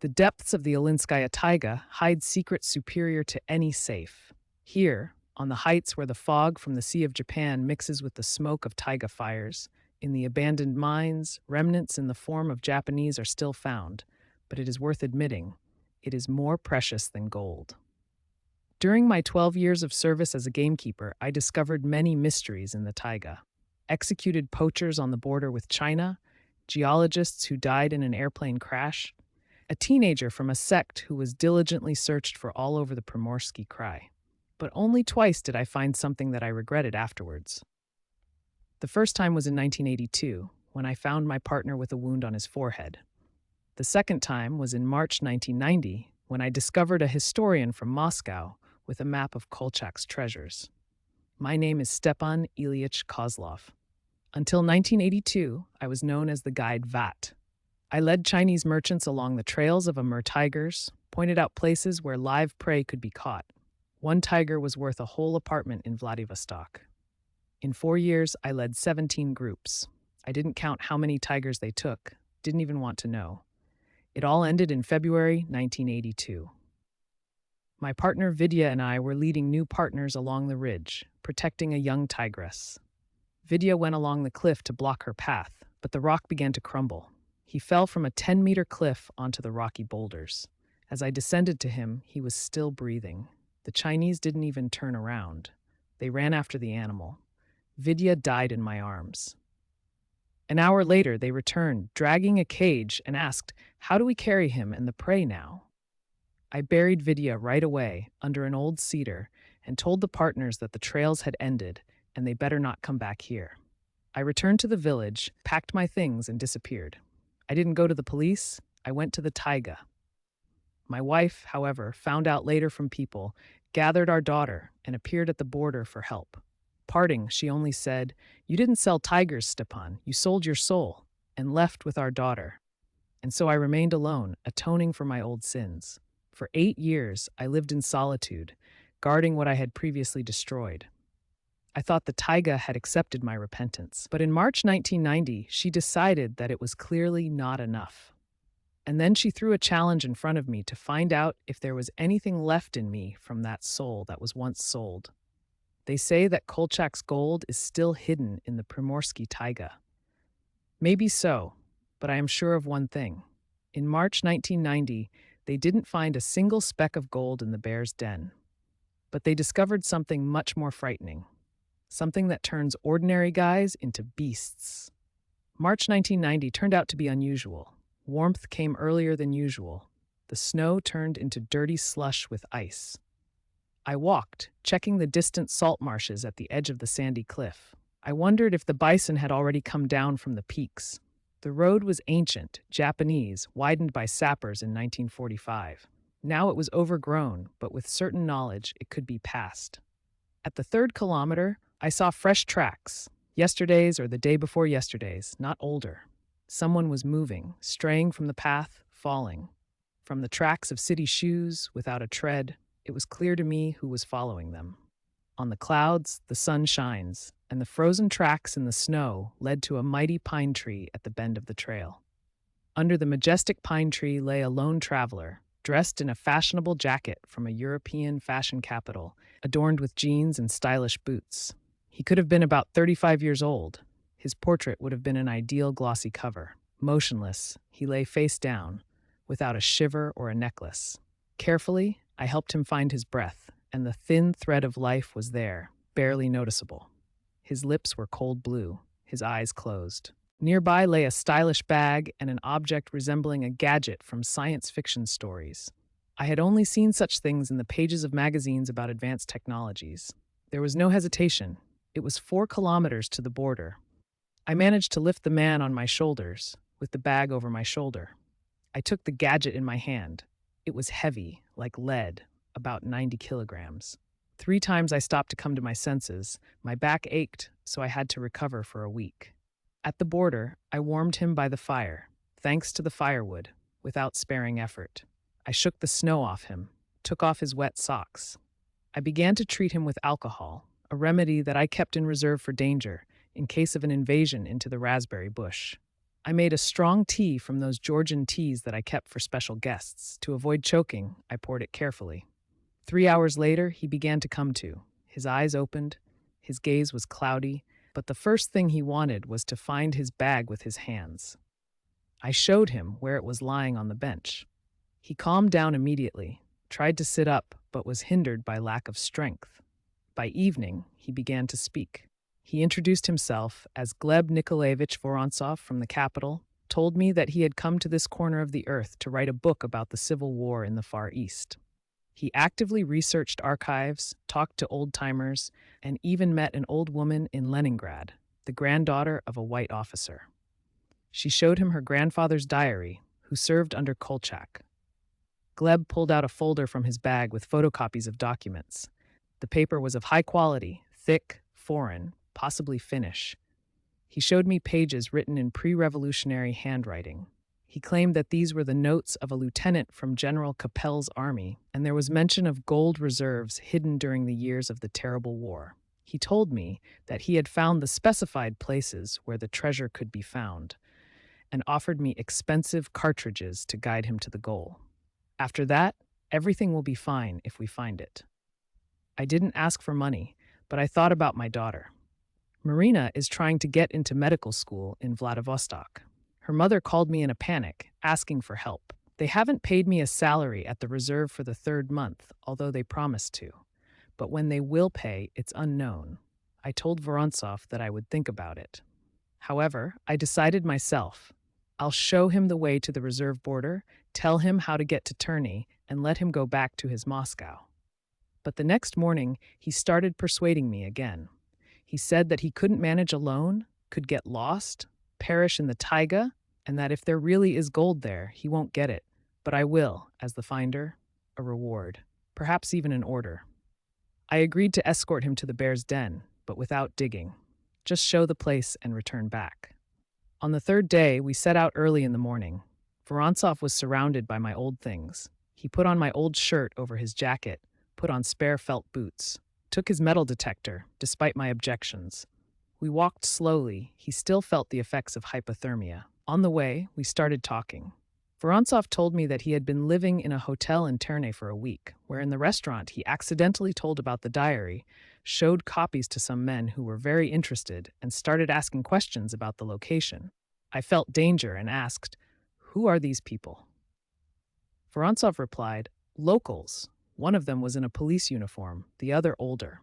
The depths of the Olinskaya taiga hide secrets superior to any safe. Here, on the heights where the fog from the Sea of Japan mixes with the smoke of taiga fires, in the abandoned mines, remnants in the form of Japanese are still found, but it is worth admitting, it is more precious than gold. During my 12 years of service as a gamekeeper, I discovered many mysteries in the taiga. Executed poachers on the border with China, geologists who died in an airplane crash, a teenager from a sect who was diligently searched for all over the Primorsky Krai. But only twice did I find something that I regretted afterwards. The first time was in 1982, when I found my partner with a wound on his forehead. The second time was in March 1990, when I discovered a historian from Moscow with a map of Kolchak's treasures. My name is Stepan Ilyich Kozlov. Until 1982, I was known as the guide Vat. I led Chinese merchants along the trails of Amur tigers, pointed out places where live prey could be caught. One tiger was worth a whole apartment in Vladivostok. In 4 years, I led 17 groups. I didn't count how many tigers they took, didn't even want to know. It all ended in February 1982. My partner Vidya and I were leading new partners along the ridge, protecting a young tigress. Vidya went along the cliff to block her path, but the rock began to crumble. He fell from a 10-meter cliff onto the rocky boulders. As I descended to him, he was still breathing. The Chinese didn't even turn around. They ran after the animal. Vidya died in my arms. An hour later, they returned, dragging a cage, and asked, "How do we carry him and the prey now?" I buried Vidya right away, under an old cedar, and told the partners that the trails had ended, and they better not come back here. I returned to the village, packed my things, and disappeared. I didn't go to the police, I went to the taiga. My wife, however, found out later from people, gathered our daughter, and appeared at the border for help. Parting, she only said, "You didn't sell tigers, Stepan, you sold your soul," and left with our daughter. And so I remained alone, atoning for my old sins. For 8 years, I lived in solitude, guarding what I had previously destroyed. I thought the taiga had accepted my repentance, but in March 1990, she decided that it was clearly not enough. And then she threw a challenge in front of me to find out if there was anything left in me from that soul that was once sold. They say that Kolchak's gold is still hidden in the Primorsky taiga. Maybe so, but I am sure of one thing. In March 1990, they didn't find a single speck of gold in the bear's den. But they discovered something much more frightening. Something that turns ordinary guys into beasts. March 1990 turned out to be unusual. Warmth came earlier than usual. The snow turned into dirty slush with ice. I walked, checking the distant salt marshes at the edge of the sandy cliff. I wondered if the bison had already come down from the peaks. The road was ancient, Japanese, widened by sappers in 1945. Now it was overgrown, but with certain knowledge it could be passed. At the 3rd kilometer, I saw fresh tracks, yesterday's or the day before yesterday's, not older. Someone was moving, straying from the path, falling. From the tracks of city shoes, without a tread, it was clear to me who was following them. On the clouds, the sun shines, and the frozen tracks in the snow led to a mighty pine tree at the bend of the trail. Under the majestic pine tree lay a lone traveler, dressed in a fashionable jacket from a European fashion capital, adorned with jeans and stylish boots. He could have been about 35 years old. His portrait would have been an ideal glossy cover. Motionless, he lay face down, without a shiver or a necklace. Carefully, I helped him find his breath, and the thin thread of life was there, barely noticeable. His lips were cold blue, his eyes closed. Nearby lay a stylish bag and an object resembling a gadget from science fiction stories. I had only seen such things in the pages of magazines about advanced technologies. There was no hesitation. It was 4 kilometers to the border. I managed to lift the man on my shoulders, with the bag over my shoulder. I took the gadget in my hand. It was heavy, like lead, about 90 kilograms. 3 times I stopped to come to my senses. My back ached, so I had to recover for a week. At the border, I warmed him by the fire, thanks to the firewood, without sparing effort. I shook the snow off him, took off his wet socks. I began to treat him with alcohol, a remedy that I kept in reserve for danger, in case of an invasion into the raspberry bush. I made a strong tea from those Georgian teas that I kept for special guests. To avoid choking, I poured it carefully. 3 hours later, he began to come to. His eyes opened, his gaze was cloudy, but the first thing he wanted was to find his bag with his hands. I showed him where it was lying on the bench. He calmed down immediately, tried to sit up, but was hindered by lack of strength. By evening, he began to speak. He introduced himself as Gleb Nikolaevich Vorontsov from the capital, told me that he had come to this corner of the earth to write a book about the Civil War in the Far East. He actively researched archives, talked to old-timers, and even met an old woman in Leningrad, the granddaughter of a white officer. She showed him her grandfather's diary, who served under Kolchak. Gleb pulled out a folder from his bag with photocopies of documents. The paper was of high quality, thick, foreign, possibly Finnish. He showed me pages written in pre-revolutionary handwriting. He claimed that these were the notes of a lieutenant from General Capel's army, and there was mention of gold reserves hidden during the years of the terrible war. He told me that he had found the specified places where the treasure could be found, and offered me expensive cartridges to guide him to the goal. After that, everything will be fine if we find it. I didn't ask for money, but I thought about my daughter. Marina is trying to get into medical school in Vladivostok. Her mother called me in a panic, asking for help. They haven't paid me a salary at the reserve for the 3rd month, although they promised to. But when they will pay, it's unknown. I told Vorontsov that I would think about it. However, I decided myself. I'll show him the way to the reserve border, tell him how to get to Terney, and let him go back to his Moscow. But the next morning, he started persuading me again. He said that he couldn't manage alone, could get lost, perish in the taiga, and that if there really is gold there, he won't get it. But I will, as the finder, a reward, perhaps even an order. I agreed to escort him to the bear's den, but without digging. Just show the place and return back. On the 3rd day, we set out early in the morning. Vorontsov was surrounded by my old things. He put on my old shirt over his jacket, put on spare felt boots, took his metal detector, despite my objections. We walked slowly. He still felt the effects of hypothermia. On the way, we started talking. Vorontsov told me that he had been living in a hotel in Terney for a week, where in the restaurant he accidentally told about the diary, showed copies to some men who were very interested, and started asking questions about the location. I felt danger and asked, "Who are these people?" Vorontsov replied, "Locals." One of them was in a police uniform, the other older.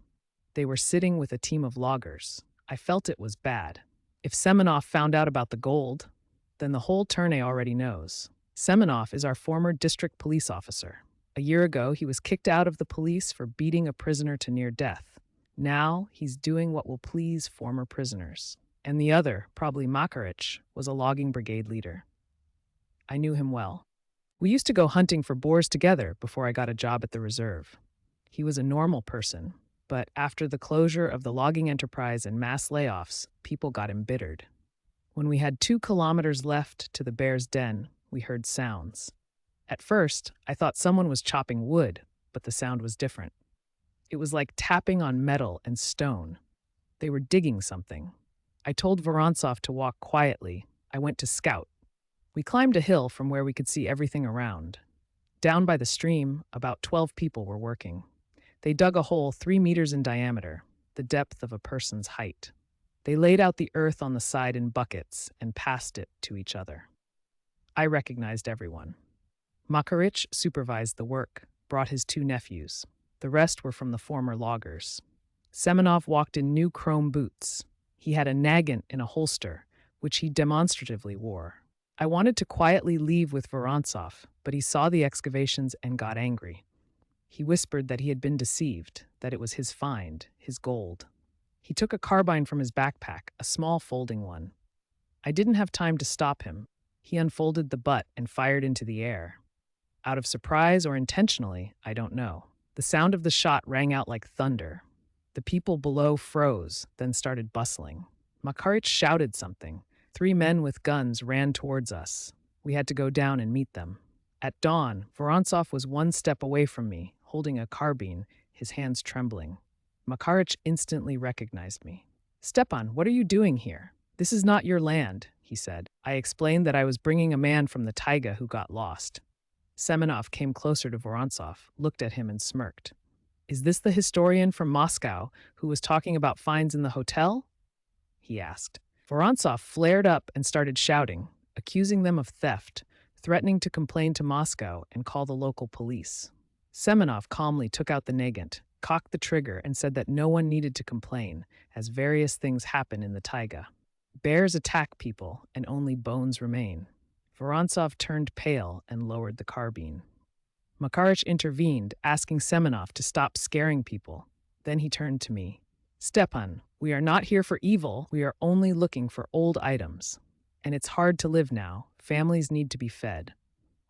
They were sitting with a team of loggers. I felt it was bad. If Semenov found out about the gold, then the whole Terney already knows. Semenov is our former district police officer. A year ago, he was kicked out of the police for beating a prisoner to near death. Now, he's doing what will please former prisoners. And the other, probably Makarich, was a logging brigade leader. I knew him well. We used to go hunting for boars together before I got a job at the reserve. He was a normal person, but after the closure of the logging enterprise and mass layoffs, people got embittered. When we had 2 kilometers left to the bear's den, we heard sounds. At first, I thought someone was chopping wood, but the sound was different. It was like tapping on metal and stone. They were digging something. I told Vorontsov to walk quietly. I went to scout. We climbed a hill from where we could see everything around. Down by the stream, about 12 people were working. They dug a hole 3 meters in diameter, the depth of a person's height. They laid out the earth on the side in buckets and passed it to each other. I recognized everyone. Makarich supervised the work, brought his 2 nephews. The rest were from the former loggers. Semenov walked in new chrome boots. He had a nagant in a holster, which he demonstratively wore. I wanted to quietly leave with Vorontsov, but he saw the excavations and got angry. He whispered that he had been deceived, that it was his find, his gold. He took a carbine from his backpack, a small folding one. I didn't have time to stop him. He unfolded the butt and fired into the air. Out of surprise or intentionally, I don't know. The sound of the shot rang out like thunder. The people below froze, then started bustling. Makarich shouted something. 3 men with guns ran towards us. We had to go down and meet them. At dawn, Vorontsov was 1 step away from me, holding a carbine, his hands trembling. Makarich instantly recognized me. "Stepan, what are you doing here? This is not your land. he said. I explained that I was bringing a man from the taiga who got lost. Semenov came closer to Vorontsov, looked at him, and smirked. Is this the historian from Moscow who was talking about finds in the hotel? He asked. Vorontsov flared up and started shouting, accusing them of theft, threatening to complain to Moscow and call the local police. Semenov calmly took out the nagant, cocked the trigger, and said that no one needed to complain, as various things happen in the taiga. Bears attack people, and only bones remain. Vorontsov turned pale and lowered the carbine. Makarich intervened, asking Semenov to stop scaring people. Then he turned to me. Stepan, we are not here for evil, we are only looking for old items. And it's hard to live now, families need to be fed.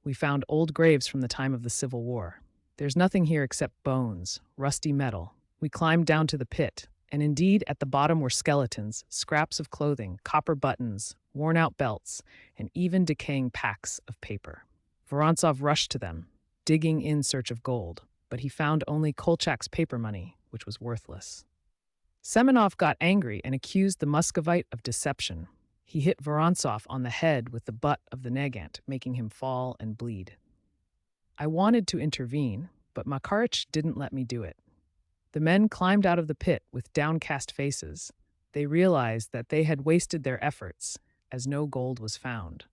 We found old graves from the time of the Civil War. There's nothing here except bones, rusty metal. We climbed down to the pit, and indeed at the bottom were skeletons, scraps of clothing, copper buttons, worn-out belts, and even decaying packs of paper. Vorontsov rushed to them, digging in search of gold, but he found only Kolchak's paper money, which was worthless. Semenov got angry and accused the Muscovite of deception. He hit Vorontsov on the head with the butt of the nagant, making him fall and bleed. I wanted to intervene, but Makarich didn't let me do it. The men climbed out of the pit with downcast faces. They realized that they had wasted their efforts, as no gold was found.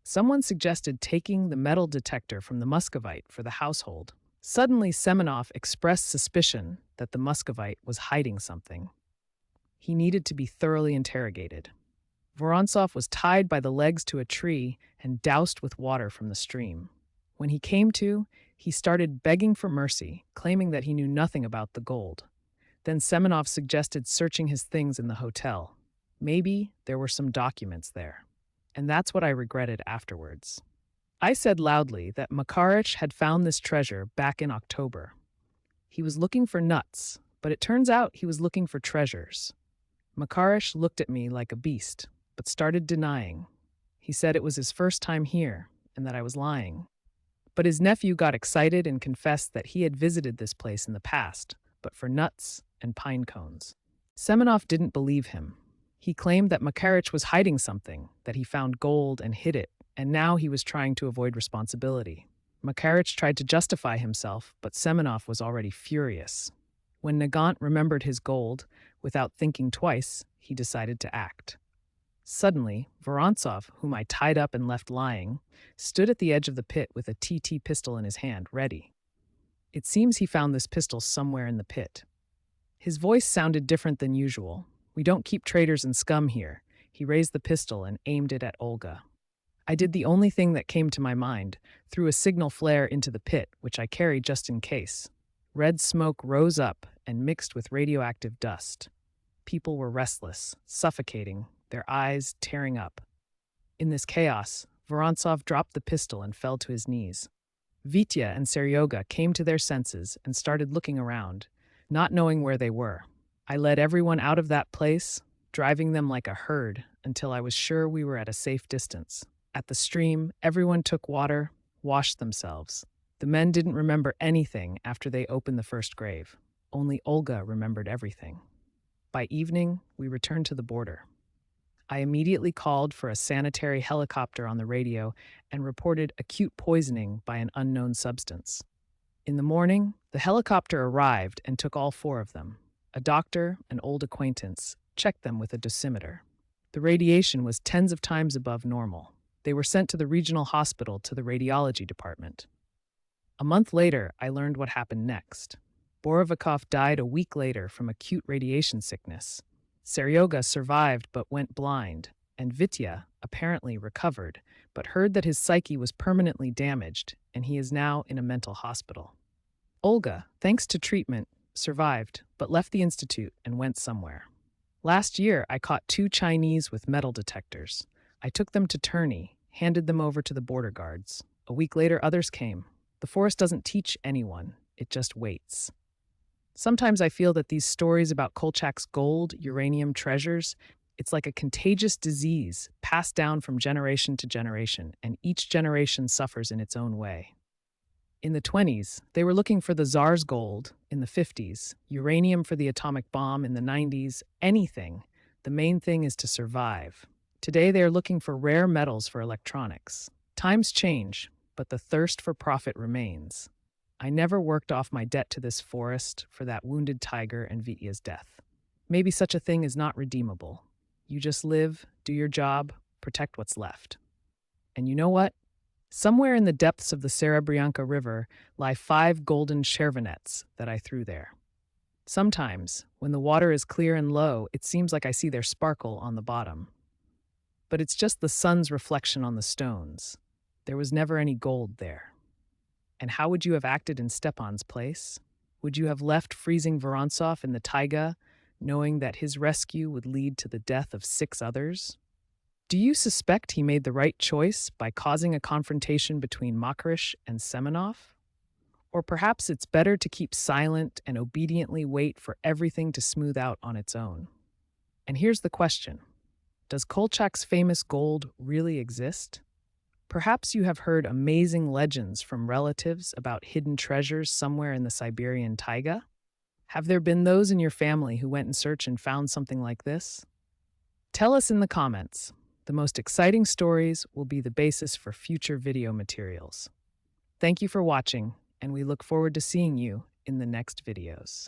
Someone suggested taking the metal detector from the Muscovite for the household. Suddenly, Semenov expressed suspicion that the Muscovite was hiding something. He needed to be thoroughly interrogated. Vorontsov was tied by the legs to a tree and doused with water from the stream. When he came to, he started begging for mercy, claiming that he knew nothing about the gold. Then Semenov suggested searching his things in the hotel. Maybe there were some documents there. And that's what I regretted afterwards. I said loudly that Makarich had found this treasure back in October. He was looking for nuts, but it turns out he was looking for treasures. Makarich looked at me like a beast, but started denying. He said it was his first time here and that I was lying. But his nephew got excited and confessed that he had visited this place in the past, but for nuts and pine cones. Semenov didn't believe him. He claimed that Makarich was hiding something, that he found gold and hid it, and now he was trying to avoid responsibility. Makarich tried to justify himself, but Semenov was already furious. When Nagant remembered his gold, without thinking twice, he decided to act. Suddenly, Vorontsov, whom I tied up and left lying, stood at the edge of the pit with a TT pistol in his hand, ready. It seems he found this pistol somewhere in the pit. His voice sounded different than usual. We don't keep traitors and scum here. He raised the pistol and aimed it at Olga. I did the only thing that came to my mind, threw a signal flare into the pit, which I carried just in case. Red smoke rose up and mixed with radioactive dust. People were restless, suffocating, their eyes tearing up. In this chaos, Vorontsov dropped the pistol and fell to his knees. Vitya and Seryoga came to their senses and started looking around, not knowing where they were. I led everyone out of that place, driving them like a herd until I was sure we were at a safe distance. At the stream, everyone took water, washed themselves. The men didn't remember anything after they opened the first grave. Only Olga remembered everything. By evening, we returned to the border. I immediately called for a sanitary helicopter on the radio and reported acute poisoning by an unknown substance. In the morning, the helicopter arrived and took all 4 of them. A doctor, an old acquaintance, checked them with a dosimeter. The radiation was tens of times above normal. They were sent to the regional hospital to the radiology department. A month later, I learned what happened next. Borovikov died a week later from acute radiation sickness. Seryoga survived but went blind, and Vitya apparently recovered, but heard that his psyche was permanently damaged, and he is now in a mental hospital. Olga, thanks to treatment, survived, but left the institute and went somewhere. Last year, I caught 2 Chinese with metal detectors. I took them to Turney, handed them over to the border guards. A week later, others came. The forest doesn't teach anyone, it just waits. Sometimes I feel that these stories about Kolchak's gold, uranium treasures, it's like a contagious disease passed down from generation to generation, and each generation suffers in its own way. In the 20s, they were looking for the Tsar's gold. In the 50s, uranium for the atomic bomb. In the 90s, anything. The main thing is to survive. Today, they are looking for rare metals for electronics. Times change, but the thirst for profit remains. I never worked off my debt to this forest for that wounded tiger and Vitya's death. Maybe such a thing is not redeemable. You just live, do your job, protect what's left. And you know what? Somewhere in the depths of the Serebryanka River lie 5 golden chervonets that I threw there. Sometimes, when the water is clear and low, it seems like I see their sparkle on the bottom. But it's just the sun's reflection on the stones. There was never any gold there. And how would you have acted in Stepan's place? Would you have left freezing Vorontsov in the taiga, knowing that his rescue would lead to the death of 6 others? Do you suspect he made the right choice by causing a confrontation between Makarish and Semenov? Or perhaps it's better to keep silent and obediently wait for everything to smooth out on its own. And here's the question. Does Kolchak's famous gold really exist? Perhaps you have heard amazing legends from relatives about hidden treasures somewhere in the Siberian taiga? Have there been those in your family who went in search and found something like this? Tell us in the comments. The most exciting stories will be the basis for future video materials. Thank you for watching, and we look forward to seeing you in the next videos.